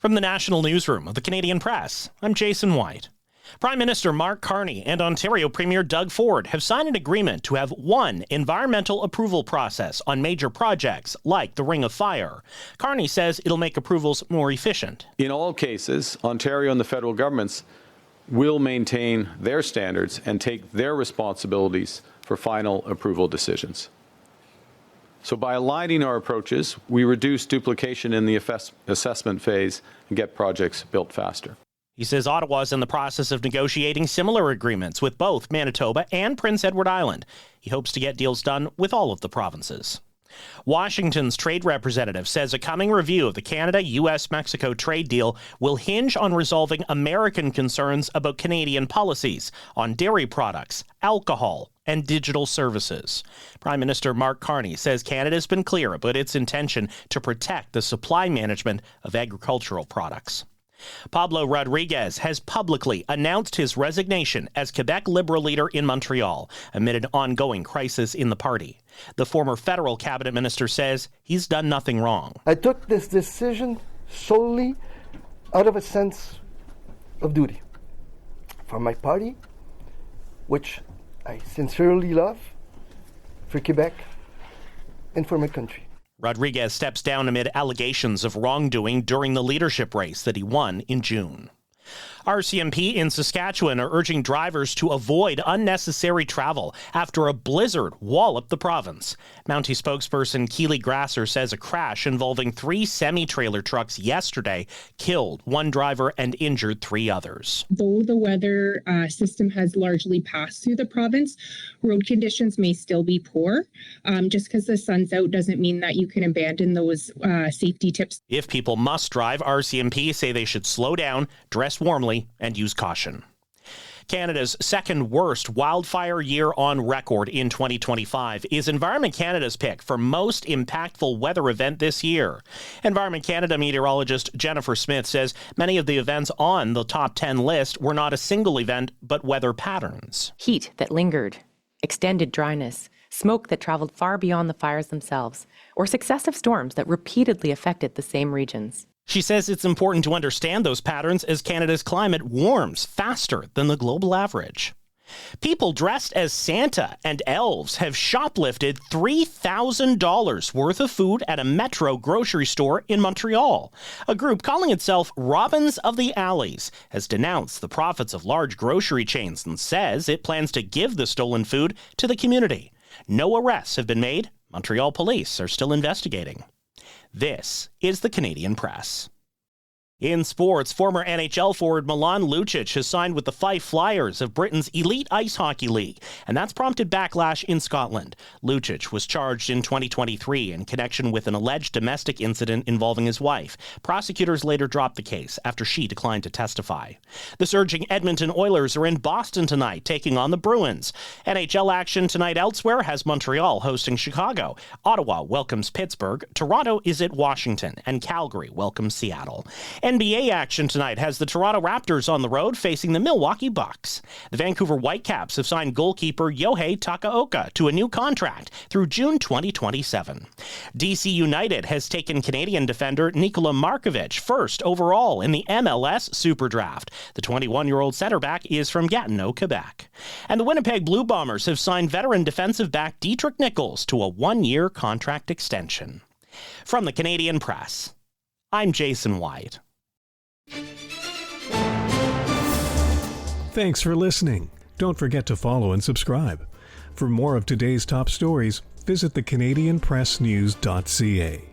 From the National Newsroom of the Canadian Press, I'm Jason White. Prime Minister Mark Carney and Ontario Premier Doug Ford have signed an agreement to have one environmental approval process on major projects like the Ring of Fire. Carney says it'll make approvals more efficient. In all cases, Ontario and the federal governments will maintain their standards and take their responsibilities for final approval decisions. So by aligning our approaches, we reduce duplication in the assessment phase and get projects built faster. He says Ottawa is in the process of negotiating similar agreements with both Manitoba and Prince Edward Island. He hopes to get deals done with all of the provinces. Washington's trade representative says a coming review of the Canada-US-Mexico trade deal will hinge on resolving American concerns about Canadian policies on dairy products, alcohol, and digital services. Prime Minister Mark Carney says Canada's been clear about its intention to protect the supply management of agricultural products. Pablo Rodriguez has publicly announced his resignation as Quebec Liberal leader in Montreal amid an ongoing crisis in the party. The former federal cabinet minister says he's done nothing wrong. I took this decision solely out of a sense of duty for my party, which I sincerely love, for Quebec, and for my country. Rodriguez steps down amid allegations of wrongdoing during the leadership race that he won in June. RCMP in Saskatchewan are urging drivers to avoid unnecessary travel after a blizzard walloped the province. Mountie spokesperson Keely Grasser says a crash involving 3 semi-trailer trucks yesterday killed one driver and injured 3 others. Though the weather system has largely passed through the province, road conditions may still be poor. Just because the sun's out doesn't mean that you can abandon those safety tips. If people must drive, RCMP say they should slow down, dress warmly, and use caution. Canada's second worst wildfire year on record in 2025 is Environment Canada's pick for most impactful weather event this year. Environment Canada meteorologist Jennifer Smith says many of the events on the top 10 list were not a single event, but weather patterns. Heat that lingered, extended dryness, smoke that traveled far beyond the fires themselves, or successive storms that repeatedly affected the same regions. She says it's important to understand those patterns as Canada's climate warms faster than the global average. People dressed as Santa and elves have shoplifted $3,000 worth of food at a Metro grocery store in Montreal. A group calling itself Robins of the Alleys has denounced the profits of large grocery chains and says it plans to give the stolen food to the community. No arrests have been made. Montreal police are still investigating. This is the Canadian Press. In sports, former NHL forward Milan Lucic has signed with the Fife Flyers of Britain's elite ice hockey league, and that's prompted backlash in Scotland. Lucic was charged in 2023 in connection with an alleged domestic incident involving his wife. Prosecutors later dropped the case after she declined to testify. The surging Edmonton Oilers are in Boston tonight, taking on the Bruins. NHL action tonight elsewhere has Montreal hosting Chicago. Ottawa welcomes Pittsburgh. Toronto is at Washington, and Calgary welcomes Seattle. NBA action tonight has the Toronto Raptors on the road facing the Milwaukee Bucks. The Vancouver Whitecaps have signed goalkeeper Yohei Takaoka to a new contract through June 2027. DC United has taken Canadian defender Nikola Markovic first overall in the MLS Super Draft. The 21-year-old center back is from Gatineau, Quebec. And the Winnipeg Blue Bombers have signed veteran defensive back Dietrich Nichols to a 1-year contract extension. From the Canadian Press, I'm Jason White. Thanks for listening. Don't forget to follow and subscribe. For more of today's top stories, visit thecanadianpressnews.ca.